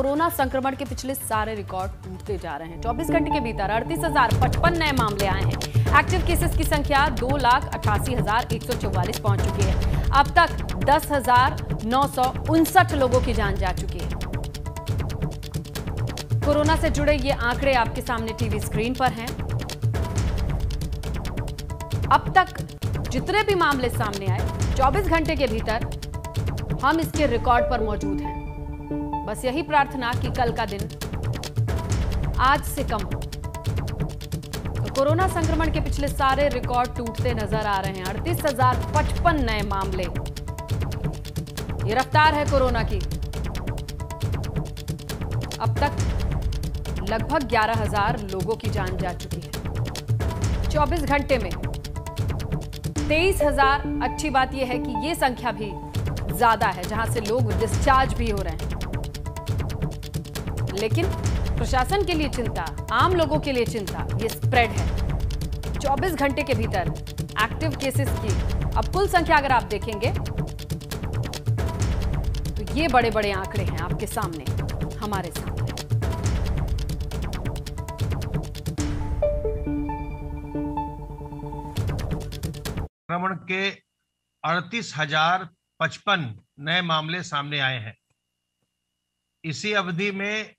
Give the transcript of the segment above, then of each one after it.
Corona संक्रमण के पिछले सारे रिकॉर्ड टूटते जा रहे हैं। 24 घंटे के भीतर 38,055 नए मामले आए हैं। एक्टिव केसेस की संख्या 2,88,144 पहुंच चुकी है। अब तक 10,959 लोगों की जान जा चुकी है। कोरोना से जुड़े ये आंकड़े आपके सामने टीवी स्क्रीन पर हैं। अब तक जितने भी मामले सामने आए 24 घंटे के भीतर हम इसके रिकॉर्ड पर मौजूद हैं। बस यही प्रार्थना कि कल का दिन आज से कम हो। तो कोरोना संक्रमण के पिछले सारे रिकॉर्ड टूटते नजर आ रहे हैं। 38,055 नए मामले, ये रफ्तार है कोरोना की। अब तक लगभग 11,000 लोगों की जान जा चुकी है 24 घंटे में। 23,000, अच्छी बात यह है कि यह संख्या भी ज्यादा है जहां से लोग डिस्चार्ज भी हो रहे हैं। लेकिन प्रशासन के लिए चिंता, आम लोगों के लिए चिंता, ये स्प्रेड है। 24 घंटे के भीतर एक्टिव केसेस की अब कुल संख्या अगर आप देखेंगे तो ये बड़े बड़े आंकड़े हैं आपके सामने, हमारे सामने। संक्रमण के 38,055 नए मामले सामने आए हैं। इसी अवधि में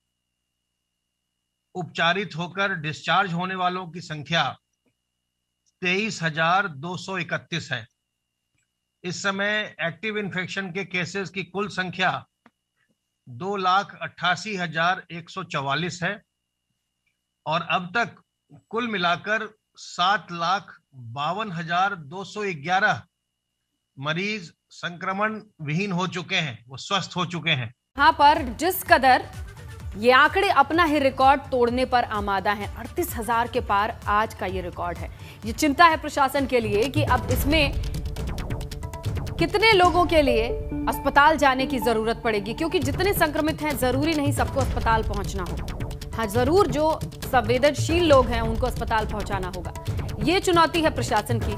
उपचारित होकर डिस्चार्ज होने वालों की संख्या 23,231 है। इस समय एक्टिव इन्फेक्शन के केसेस की कुल संख्या 2,88,144 है और अब तक कुल मिलाकर 7,52,211 मरीज संक्रमण विहीन हो चुके हैं, वो स्वस्थ हो चुके हैं। यहां पर जिस कदर ये आंकड़े अपना ही रिकॉर्ड तोड़ने पर आमादा हैं, 38,000 के पार आज का ये रिकॉर्ड है। ये चिंता है प्रशासन के लिए कि अब इसमें कितने लोगों के लिए अस्पताल जाने की जरूरत पड़ेगी, क्योंकि जितने संक्रमित हैं जरूरी नहीं सबको अस्पताल पहुंचना हो। हाँ, जरूर जो संवेदनशील लोग हैं उनको अस्पताल पहुंचाना होगा। ये चुनौती है प्रशासन की,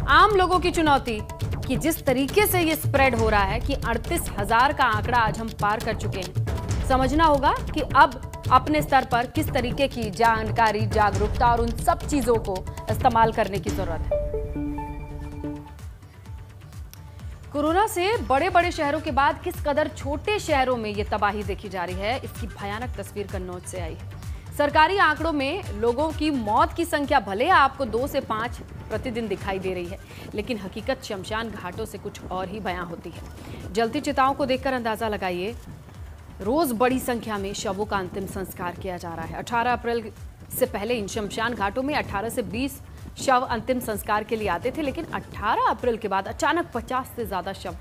आम लोगों की चुनौती कि जिस तरीके से ये स्प्रेड हो रहा है कि 38,000 का आंकड़ा आज हम पार कर चुके हैं। समझना होगा कि अब अपने स्तर पर किस तरीके की जानकारी, जागरूकता और उन सब चीजों को इस्तेमाल करने की जरूरत है। कोरोना से बड़े बड़े शहरों के बाद किस कदर छोटे शहरों में ये तबाही देखी जा रही है, इसकी भयानक तस्वीर कन्नौज से आई है। सरकारी आंकड़ों में लोगों की मौत की संख्या भले आपको 2 से 5 प्रतिदिन दिखाई दे रही है, लेकिन हकीकत शमशान घाटों से कुछ और ही बयां होती है। जलती चिताओं को देखकर अंदाजा लगाइए, रोज बड़ी संख्या में शवों का अंतिम संस्कार किया जा रहा है। 18 अप्रैल से पहले इन शमशान घाटों में 18 से 20 शव अंतिम संस्कार के लिए आते थे, लेकिन 18 अप्रैल के बाद अचानक 50 से ज्यादा शव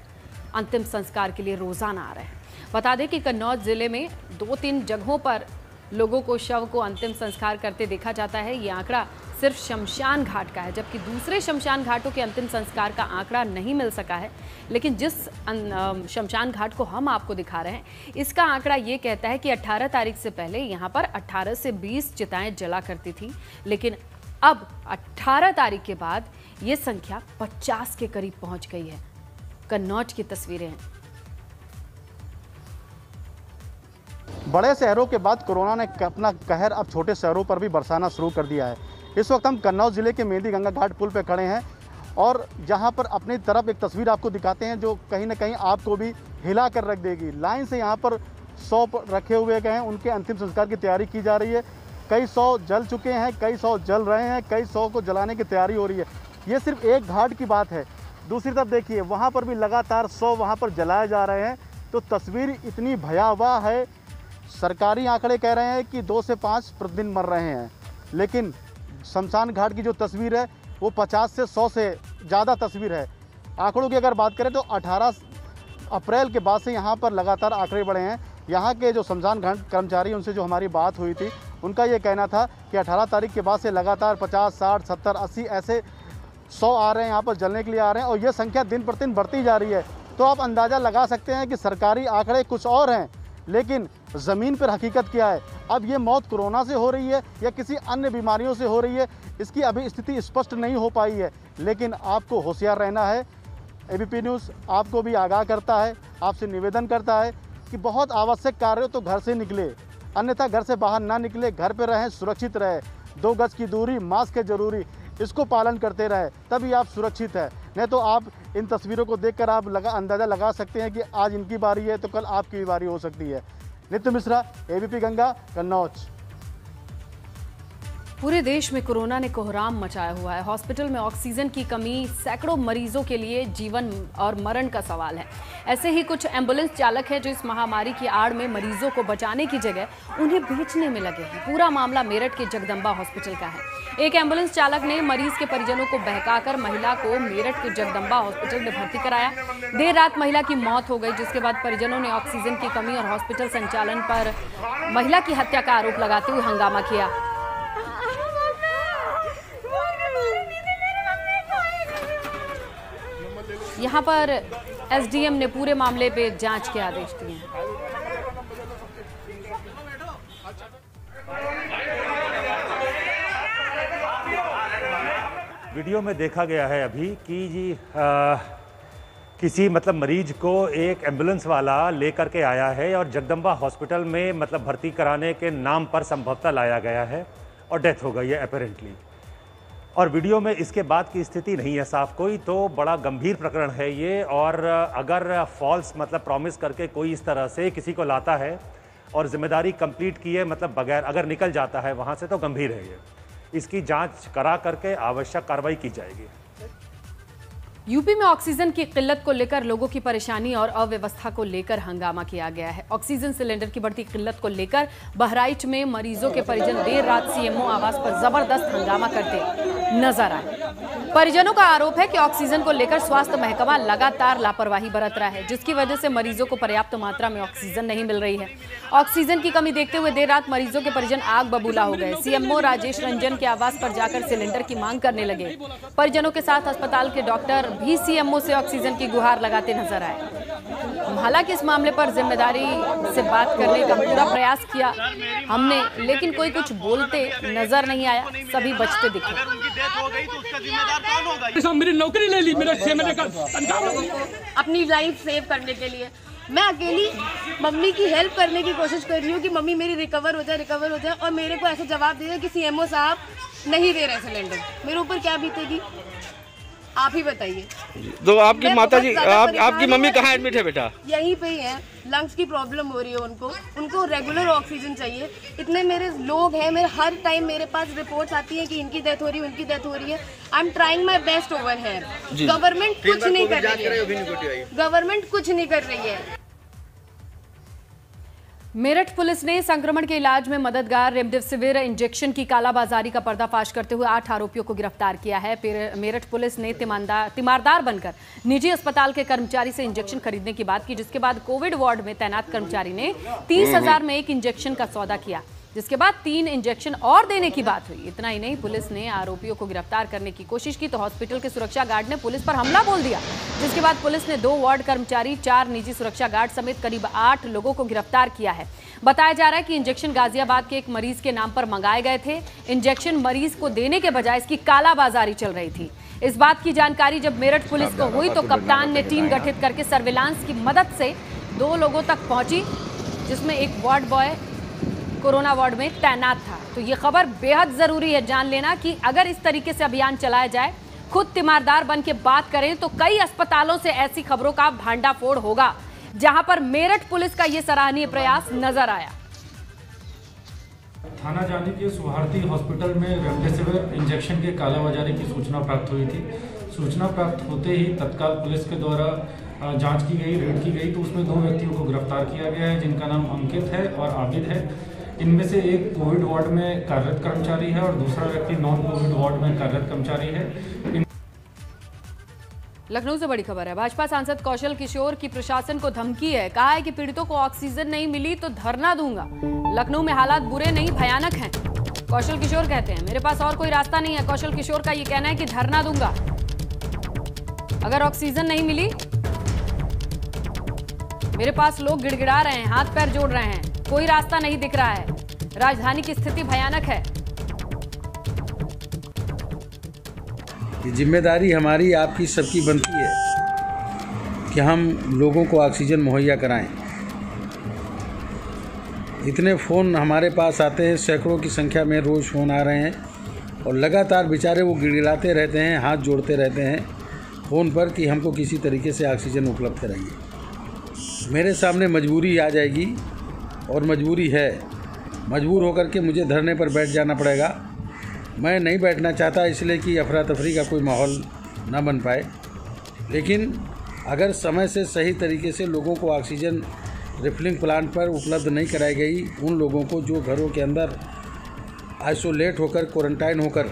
अंतिम संस्कार के लिए रोजाना आ रहे हैं। बता दें कि कन्नौज जिले में 2-3 जगहों पर लोगों को शव को अंतिम संस्कार करते देखा जाता है। ये आंकड़ा सिर्फ शमशान घाट का है, जबकि दूसरे शमशान घाटों के अंतिम संस्कार का आंकड़ा नहीं मिल सका है। लेकिन जिस शमशान घाट को हम आपको दिखा रहे हैं, इसका आंकड़ा ये कहता है कि 18 तारीख से पहले यहाँ पर 18 से 20 चिताएं जला करती थी, लेकिन अब 18 तारीख के बाद ये संख्या 50 के करीब पहुंच गई है। कन्नौज की तस्वीरें हैं। बड़े शहरों के बाद कोरोना ने अपना कहर अब छोटे शहरों पर भी बरसाना शुरू कर दिया है। इस वक्त हम कन्नौज जिले के मेहंदी गंगा घाट पुल पर खड़े हैं और जहां पर अपनी तरफ एक तस्वीर आपको दिखाते हैं जो कहीं ना कहीं आपको भी हिला कर रख देगी। लाइन से यहां पर 100 रखे हुए गए हैं, उनके अंतिम संस्कार की तैयारी की जा रही है। कई 100 जल चुके हैं, कई 100 जल रहे हैं, कई 100 को जलाने की तैयारी हो रही है। ये सिर्फ एक घाट की बात है। दूसरी तरफ देखिए, वहाँ पर भी लगातार 100 वहाँ पर जलाए जा रहे हैं। तो तस्वीर इतनी भयावह है। सरकारी आंकड़े कह रहे हैं कि 2 से 5 प्रतिदिन मर रहे हैं, लेकिन शमशान घाट की जो तस्वीर है वो 50 से 100 से ज़्यादा तस्वीर है। आंकड़ों की अगर बात करें तो 18 अप्रैल के बाद से यहाँ पर लगातार आंकड़े बढ़े हैं। यहाँ के जो शमशान घाट कर्मचारी, उनसे जो हमारी बात हुई थी, उनका ये कहना था कि 18 तारीख के बाद से लगातार 50, 60, 70, 80 ऐसे 100 आ रहे हैं, यहाँ पर जलने के लिए आ रहे हैं और ये संख्या दिन प्रतिदिन बढ़ती जा रही है। तो आप अंदाज़ा लगा सकते हैं कि सरकारी आंकड़े कुछ और हैं, लेकिन ज़मीन पर हकीकत क्या है। अब ये मौत कोरोना से हो रही है या किसी अन्य बीमारियों से हो रही है, इसकी अभी स्थिति स्पष्ट नहीं हो पाई है, लेकिन आपको होशियार रहना है। एबीपी न्यूज़ आपको भी आगाह करता है, आपसे निवेदन करता है कि बहुत आवश्यक कार्य हो तो घर से निकले, अन्यथा घर से बाहर ना निकले, घर पे रहें, सुरक्षित रहे, 2 गज की दूरी, मास्क है जरूरी, इसको पालन करते रहे, तभी आप सुरक्षित है। नहीं तो आप इन तस्वीरों को देखकर आप अंदाज़ा लगा सकते हैं कि आज इनकी बारी है तो कल आपकी भी बारी हो सकती है। नित्य मिश्रा, एबीपी गंगा, कन्नौज। पूरे देश में कोरोना ने कोहराम मचाया हुआ है। हॉस्पिटल में ऑक्सीजन की कमी सैकड़ों मरीजों के लिए जीवन और मरण का सवाल है। ऐसे ही कुछ एम्बुलेंस चालक हैं जो इस महामारी की आड़ में मरीजों को बचाने की जगह उन्हें बेचने में लगे हैं। पूरा मामला मेरठ के जगदम्बा हॉस्पिटल का है। एक एम्बुलेंस चालक ने मरीज के परिजनों को बहकाकर महिला को मेरठ के जगदम्बा हॉस्पिटल में भर्ती कराया। देर रात महिला की मौत हो गई, जिसके बाद परिजनों ने ऑक्सीजन की कमी और हॉस्पिटल संचालन पर महिला की हत्या का आरोप लगाते हुए हंगामा किया। यहां पर एसडीएम ने पूरे मामले पे जांच के आदेश दिए हैं। वीडियो में देखा गया है अभी कि जी किसी मरीज को एक एम्बुलेंस वाला लेकर के आया है और जगदम्बा हॉस्पिटल में भर्ती कराने के नाम पर संभवतः लाया गया है और डेथ हो गई है अपेरेंटली। और वीडियो में इसके बाद की स्थिति नहीं है साफ कोई, तो बड़ा गंभीर प्रकरण है ये। और अगर फॉल्स प्रॉमिस करके कोई इस तरह से किसी को लाता है और जिम्मेदारी कंप्लीट किए बगैर अगर निकल जाता है वहाँ से, तो गंभीर है ये। इसकी जांच करा करके आवश्यक कार्रवाई की जाएगी। यूपी में ऑक्सीजन की किल्लत को लेकर लोगों की परेशानी और अव्यवस्था को लेकर हंगामा किया गया है। ऑक्सीजन सिलेंडर की बढ़ती किल्लत को लेकर बहराइच में मरीजों के परिजन देर रात सीएमओ आवास पर जबरदस्त हंगामा करते नजर आए। परिजनों का आरोप है कि ऑक्सीजन को लेकर स्वास्थ्य महकमा लगातार लापरवाही बरत रहा है, जिसकी वजह से मरीजों को पर्याप्त मात्रा में ऑक्सीजन नहीं मिल रही है। ऑक्सीजन की कमी देखते हुए देर रात मरीजों के परिजन आग बबूला हो गए। सीएमओ राजेश रंजन के आवास पर जाकर सिलेंडर की मांग करने लगे। परिजनों के साथ अस्पताल के डॉक्टर भी सीएमओ से ऑक्सीजन की गुहार लगाते नजर आए। हालांकि इस मामले पर जिम्मेदारी से बात करने का पूरा प्रयास किया हमने, लेकिन कोई कुछ बोलते नजर नहीं आया। सभी बचते दिखे। अगर उनकी डेथ हो गई तो उसका जिम्मेदार कौन होगा? मेरी नौकरी ले ली, मेरा 6 महीने का तनख्वाह। अपनी लाइफ सेव करने के लिए मैं अकेली मम्मी की हेल्प करने की कोशिश कर रही हूँ कि मम्मी मेरी रिकवर हो जाए, और मेरे को ऐसा जवाब दे कि सीएमओ साहब नहीं दे रहे सिलेंडर। मेरे ऊपर क्या बीतेगी आप ही बताइए। तो आपकी माता जी, आपकी मम्मी कहाँ एडमिट है बेटा? यहीं पे ही है। लंग्स की प्रॉब्लम हो रही है उनको रेगुलर ऑक्सीजन चाहिए। इतने मेरे लोग हैं, मेरे हर टाइम मेरे पास रिपोर्ट्स आती हैं कि इनकी डेथ हो रही है, उनकी डेथ हो रही है। I am trying my best over है। गवर्नमेंट कुछ नहीं कर रही है। गवर्नमेंट कुछ नहीं कर रही है। मेरठ पुलिस ने संक्रमण के इलाज में मददगार रेमडेसिविर इंजेक्शन की कालाबाजारी का पर्दाफाश करते हुए 8 आरोपियों को गिरफ्तार किया है। मेरठ पुलिस ने तीमारदार बनकर निजी अस्पताल के कर्मचारी से इंजेक्शन खरीदने की बात की, जिसके बाद कोविड वार्ड में तैनात कर्मचारी ने 30,000 में एक इंजेक्शन का सौदा किया, जिसके बाद 3 इंजेक्शन और देने की बात हुई। इतना ही नहीं, पुलिस ने आरोपियों को गिरफ्तार करने की कोशिश की तो हॉस्पिटल के सुरक्षा गार्ड ने पुलिस पर हमला बोल दिया, जिसके बाद पुलिस ने 2 वार्ड कर्मचारी, 4 निजी सुरक्षा गार्ड समेत करीब 8 लोगों को गिरफ्तार किया है। बताया जा रहा है कि इंजेक्शन गाजियाबाद के एक मरीज के नाम पर मंगाए गए थे। इंजेक्शन मरीज को देने के बजाय इसकी कालाबाजारी चल रही थी। इस बात की जानकारी जब मेरठ पुलिस को हुई तो कप्तान ने टीम गठित करके सर्विलांस की मदद से 2 लोगों तक पहुंची, जिसमें एक वार्ड बॉय कोरोना वार्ड में तैनात था। तो ये खबर बेहद जरूरी है जान लेना कि अगर इस तरीके से अभियान चलाया जाए, खुद तीमारदार बन के बात करें तो कई अस्पतालों से ऐसी खबरों का भांडाफोड़ होगा, जहां पर मेरठ पुलिस का ये सराहनीय प्रयास नजर आया। थाना जानी के सुहार्थी हॉस्पिटल में रेमडेसिविर इंजेक्शन के कालाबाजारी की सूचना प्राप्त हुई थी। सूचना प्राप्त होते ही तत्काल पुलिस के द्वारा जांच की गई, रेड की गई, तो उसमें 2 व्यक्तियों को गिरफ्तार किया गया है, जिनका नाम अंकित है और आबिद है। इनमें से एक कोविड वार्ड में कार्यरत कर्मचारी है और दूसरा व्यक्ति नॉन कोविड वार्ड में कार्यरत कर्मचारी है। लखनऊ से बड़ी खबर है। भाजपा सांसद कौशल किशोर की प्रशासन को धमकी है। कहा है कि पीड़ितों को ऑक्सीजन नहीं मिली तो धरना दूंगा। लखनऊ में हालात बुरे नहीं भयानक हैं। कौशल किशोर कहते हैं मेरे पास और कोई रास्ता नहीं है। कौशल किशोर का ये कहना है कि धरना दूंगा अगर ऑक्सीजन नहीं मिली। मेरे पास लोग गिड़गिड़ा रहे हैं, हाथ पैर जोड़ रहे हैं, कोई रास्ता नहीं दिख रहा है। राजधानी की स्थिति भयानक है। ये जिम्मेदारी हमारी आपकी सबकी बनती है कि हम लोगों को ऑक्सीजन मुहैया कराएं। इतने फ़ोन हमारे पास आते हैं, सैकड़ों की संख्या में रोज़ फ़ोन आ रहे हैं और लगातार बेचारे वो गिड़गिड़ाते रहते हैं, हाथ जोड़ते रहते हैं फ़ोन पर कि हमको किसी तरीके से ऑक्सीजन उपलब्ध कराइए। मेरे सामने मजबूरी आ जाएगी और मजबूरी है, मजबूर होकर के मुझे धरने पर बैठ जाना पड़ेगा। मैं नहीं बैठना चाहता इसलिए कि अफरा तफरी का कोई माहौल ना बन पाए, लेकिन अगर समय से सही तरीके से लोगों को ऑक्सीजन रिफिलिंग प्लांट पर उपलब्ध नहीं कराई गई, उन लोगों को जो घरों के अंदर आइसोलेट होकर, क्वारंटाइन होकर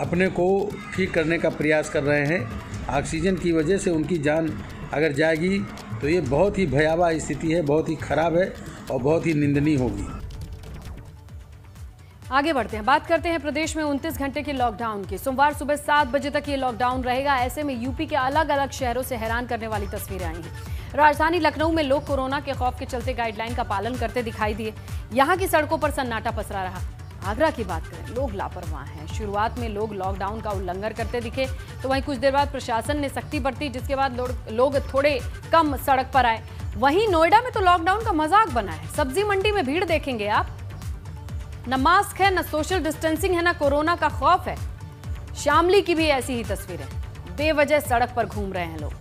अपने को ठीक करने का प्रयास कर रहे हैं, ऑक्सीजन की वजह से उनकी जान अगर जाएगी तो ये बहुत ही भयावह स्थिति है, बहुत ही ख़राब है और बहुत ही निंदनीय होगी। आगे बढ़ते हैं, बात करते हैं प्रदेश में 29 घंटे के लॉकडाउन की। सोमवार सुबह 7 बजे तक ये लॉकडाउन रहेगा। ऐसे में यूपी के अलग अलग शहरों से हैरान करने वाली तस्वीरें आई हैं। राजधानी लखनऊ में लोग कोरोना के खौफ के चलते गाइडलाइन का पालन करते दिखाई दिए। यहाँ की सड़कों पर सन्नाटा पसरा रहा। आगरा की बात करें, लोग लापरवाह हैं। शुरुआत में लोग लॉकडाउन का उल्लंघन करते दिखे, तो वहीं कुछ देर बाद प्रशासन ने सख्ती बरती, जिसके बाद लोग थोड़े कम सड़क पर आए। वहीं नोएडा में तो लॉकडाउन का मजाक बना है। सब्जी मंडी में भीड़ देखेंगे आप, न मास्क है, न सोशल डिस्टेंसिंग है, न कोरोना का खौफ है। शामली की भी ऐसी ही तस्वीरें, बेवजह सड़क पर घूम रहे हैं लोग।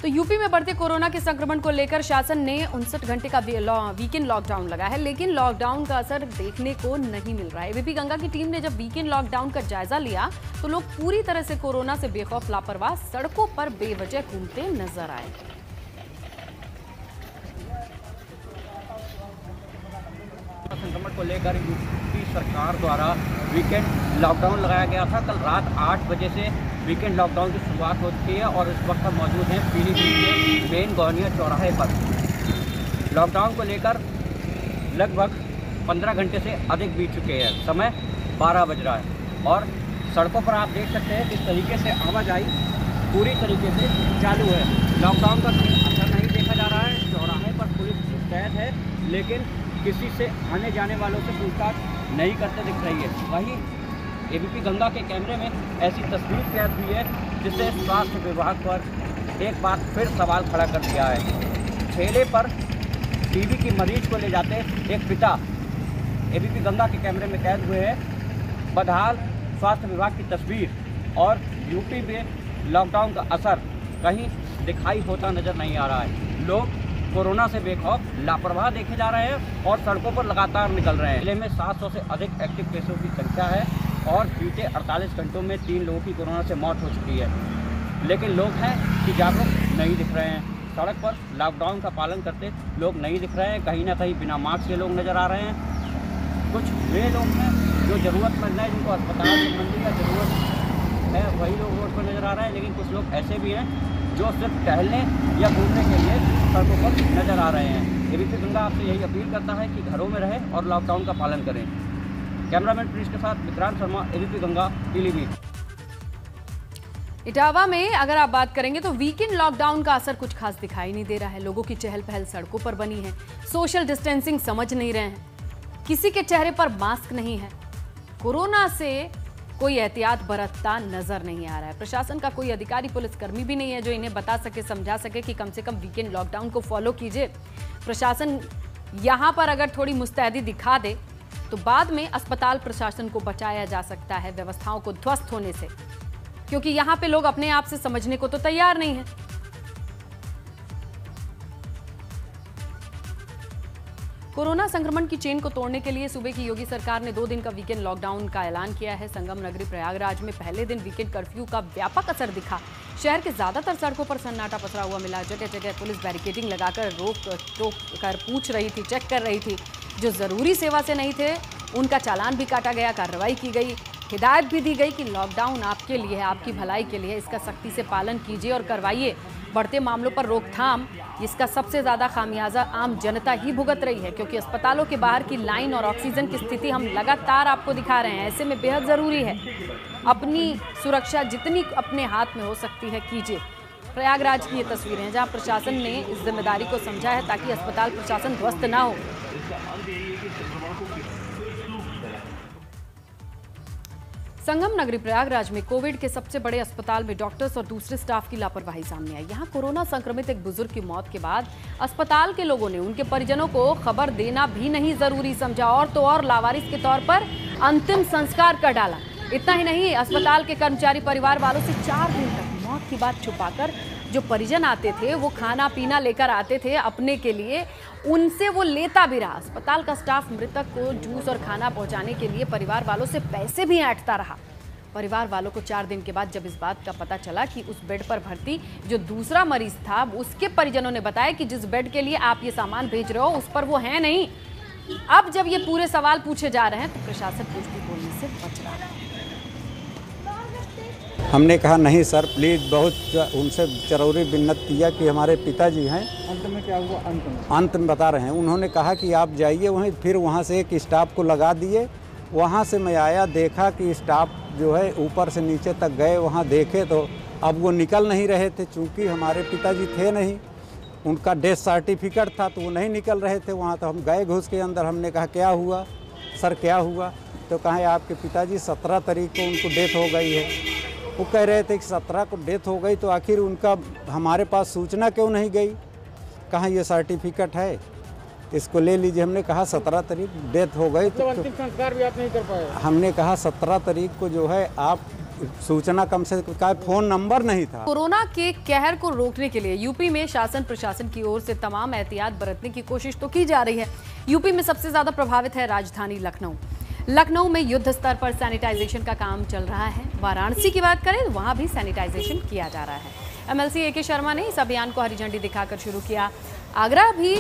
तो यूपी में बढ़ते कोरोना के संक्रमण को लेकर शासन ने 59 घंटे का वीकेंड लॉकडाउन लगा है, लेकिन लॉकडाउन का असर देखने को नहीं मिल रहा है। एबीपी गंगा की टीम ने जब वीकेंड लॉकडाउन का जायजा लिया तो लोग पूरी तरह से कोरोना से बेखौफ लापरवाह सड़कों पर बेवजह घूमते नजर आए। संक्रमण को लेकर यूपी सरकार द्वारा वीकेंड लॉकडाउन लगाया गया था। कल रात 8 बजे से वीकेंड लॉकडाउन की शुरुआत हो चुकी है और इस वक्त हम मौजूद हैं पीलीभीत के मेन गौनिया चौराहे पर। लॉकडाउन को लेकर लगभग 15 घंटे से अधिक बीत चुके हैं। समय 12 बज रहा है और सड़कों पर आप देख सकते हैं किस तरीके से आवाजाही पूरी तरीके से चालू है। लॉकडाउन का कोई असर नहीं देखा जा रहा है। चौराहे पर पुलिस मुस्तैद है, लेकिन किसी से आने जाने वालों से पूछताछ नहीं करते दिख रही है। वहीं एबीपी गंगा के कैमरे में ऐसी तस्वीर कैद हुई है जिससे स्वास्थ्य विभाग पर एक बार फिर सवाल खड़ा कर दिया है। ठेले पर टीबी की मरीज को ले जाते एक पिता एबीपी गंगा के कैमरे में कैद हुए हैं। बदहाल स्वास्थ्य विभाग की तस्वीर और यूपी में लॉकडाउन का असर कहीं दिखाई होता नजर नहीं आ रहा है। लोग कोरोना से बेखौफ लापरवाह देखे जा रहे हैं और सड़कों पर लगातार निकल रहे हैं। जिले में 700 से अधिक एक्टिव केसों की संख्या है और बीते 48 घंटों में 3 लोगों की कोरोना से मौत हो चुकी है, लेकिन लोग हैं कि जागरूक नहीं दिख रहे हैं। सड़क पर लॉकडाउन का पालन करते लोग नहीं दिख रहे हैं। कहीं ना कहीं बिना मास्क के लोग नज़र आ रहे हैं। कुछ वे लोग हैं जो ज़रूरतमंद हैं, जिनको अस्पताल संबंधी या ज़रूरत है, वही लोग रोड पर नज़र आ रहे हैं। लेकिन कुछ लोग ऐसे भी हैं जो सिर्फ टहलने या घूमने के लिए सड़कों पर नजर आ रहे हैं। एबीपी गंगा आपसे यही अपील करता है कि घरों में रहें और लॉकडाउन का पालन करें। कैमरामैन प्रिंस के साथ विक्रांत शर्मा, एबीपी गंगा, पीलीभीत। इटावा में अगर आप बात करेंगे तो वीकेंड लॉकडाउन का असर कुछ खास दिखाई नहीं दे रहा है। लोगों की चहल पहल सड़कों पर बनी है। सोशल डिस्टेंसिंग समझ नहीं रहे हैं, किसी के चेहरे पर मास्क नहीं है। कोरोना से कोई एहतियात बरतता नजर नहीं आ रहा है। प्रशासन का कोई अधिकारी, पुलिसकर्मी भी नहीं है जो इन्हें बता सके, समझा सके कि कम से कम वीकेंड लॉकडाउन को फॉलो कीजिए। प्रशासन यहां पर अगर थोड़ी मुस्तैदी दिखा दे तो बाद में अस्पताल प्रशासन को बचाया जा सकता है व्यवस्थाओं को ध्वस्त होने से, क्योंकि यहां पे लोग अपने आप से समझने को तो तैयार नहीं है। कोरोना संक्रमण की चेन को तोड़ने के लिए सूबे की योगी सरकार ने 2 दिन का वीकेंड लॉकडाउन का ऐलान किया है। संगम नगरी प्रयागराज में पहले दिन वीकेंड कर्फ्यू का व्यापक असर दिखा। शहर के ज्यादातर सड़कों पर सन्नाटा पसरा हुआ मिला। जगह जगह पुलिस बैरिकेडिंग लगाकर रोक टोक कर पूछ रही थी, चेक कर रही थी। जो जरूरी सेवा से नहीं थे उनका चालान भी काटा गया, कार्रवाई की गई। हिदायत भी दी गई कि लॉकडाउन आपके लिए है, आपकी भलाई के लिए, इसका सख्ती से पालन कीजिए और करवाइए। बढ़ते मामलों पर रोकथाम, इसका सबसे ज़्यादा खामियाजा आम जनता ही भुगत रही है, क्योंकि अस्पतालों के बाहर की लाइन और ऑक्सीजन की स्थिति हम लगातार आपको दिखा रहे हैं। ऐसे में बेहद ज़रूरी है अपनी सुरक्षा जितनी अपने हाथ में हो सकती है कीजिए। प्रयागराज की ये तस्वीरें हैं जहाँ प्रशासन ने इस जिम्मेदारी को समझा है ताकि अस्पताल प्रशासन ध्वस्त ना हो। संगम नगरी प्रयागराज में कोविड के सबसे बड़े अस्पताल में डॉक्टर्स और दूसरे स्टाफ की लापरवाही सामने आई। यहां कोरोना संक्रमित एक बुजुर्ग की मौत के बाद अस्पताल के लोगों ने उनके परिजनों को खबर देना भी नहीं जरूरी समझा और तो और लावारिस के तौर पर अंतिम संस्कार कर डाला। इतना ही नहीं, अस्पताल के कर्मचारी परिवार वालों से 4 दिन तक मौत की बात छुपाकर जो परिजन आते थे, वो खाना पीना लेकर आते थे अपने के लिए, उनसे वो लेता भी रहा। अस्पताल का स्टाफ मृतक को जूस और खाना पहुंचाने के लिए परिवार वालों से पैसे भी ऐंठता रहा। परिवार वालों को 4 दिन के बाद जब इस बात का पता चला कि उस बेड पर भर्ती जो दूसरा मरीज था, उसके परिजनों ने बताया कि जिस बेड के लिए आप ये सामान भेज रहे हो उस पर वो है नहीं। अब जब ये पूरे सवाल पूछे जा रहे हैं तो प्रशासन कुछ भी बोलने से बच रहा है। हमने कहा नहीं सर प्लीज़, बहुत उनसे जरूरी विन्नत किया कि हमारे पिताजी हैं। अंत में क्या हुआ? अंत में बता रहे हैं। उन्होंने कहा कि आप जाइए वहीं, फिर वहाँ से एक स्टाफ को लगा दिए। वहाँ से मैं आया, देखा कि स्टाफ जो है ऊपर से नीचे तक गए, वहाँ देखे तो अब वो निकल नहीं रहे थे। चूँकि हमारे पिताजी थे नहीं, उनका डेथ सर्टिफिकेट था तो वो नहीं निकल रहे थे वहाँ। तो हम गए घुस के अंदर, हमने कहा क्या हुआ सर, क्या हुआ? तो कहा आपके पिताजी 17 तारीख को उनको डेथ हो गई है। वो कह रहे थे कि 17 को डेथ हो गई तो आखिर उनका हमारे पास सूचना क्यों नहीं गई? कहाँ ये सर्टिफिकेट है, इसको ले लीजिए। हमने कहा 17 तारीख डेथ हो गई तो अंतिम संस्कार भी आप नहीं कर पाए? हमने कहा 17 तारीख को जो है आप सूचना कम से कम, फ़ोन नंबर नहीं था। कोरोना के कहर को रोकने के लिए यूपी में शासन प्रशासन की ओर से तमाम एहतियात बरतने की कोशिश तो की जा रही है। यूपी में सबसे ज्यादा प्रभावित है राजधानी लखनऊ। लखनऊ में युद्ध स्तर पर सैनिटाइजेशन का काम चल रहा है। वाराणसी की बात करें तो वहां भी सैनिटाइजेशन किया जा रहा है। एमएलसी ए के शर्मा ने इस अभियान को हरी झंडी दिखाकर शुरू किया। आगरा भी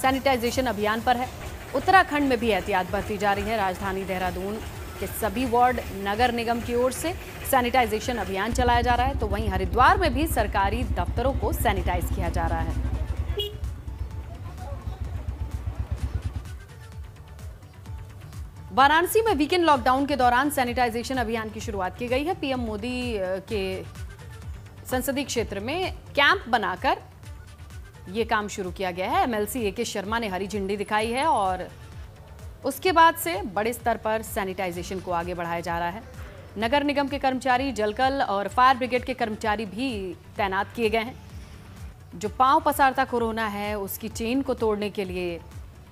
सैनिटाइजेशन अभियान पर है। उत्तराखंड में भी एहतियात बरती जा रही है। राजधानी देहरादून के सभी वार्ड नगर निगम की ओर से सैनिटाइजेशन अभियान चलाया जा रहा है। तो वहीं हरिद्वार में भी सरकारी दफ्तरों को सैनिटाइज किया जा रहा है। वाराणसी में वीकेंड लॉकडाउन के दौरान सैनिटाइजेशन अभियान की शुरुआत की गई है। पीएम मोदी के संसदीय क्षेत्र में कैंप बनाकर ये काम शुरू किया गया है। एमएलसी ए के शर्मा ने हरी झंडी दिखाई है और उसके बाद से बड़े स्तर पर सैनिटाइजेशन को आगे बढ़ाया जा रहा है। नगर निगम के कर्मचारी, जलकल और फायर ब्रिगेड के कर्मचारी भी तैनात किए गए हैं। जो पांव पसारता कोरोना है उसकी चेन को तोड़ने के लिए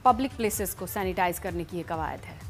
पब्लिक प्लेसेस को सैनिटाइज करने की ये कवायद है।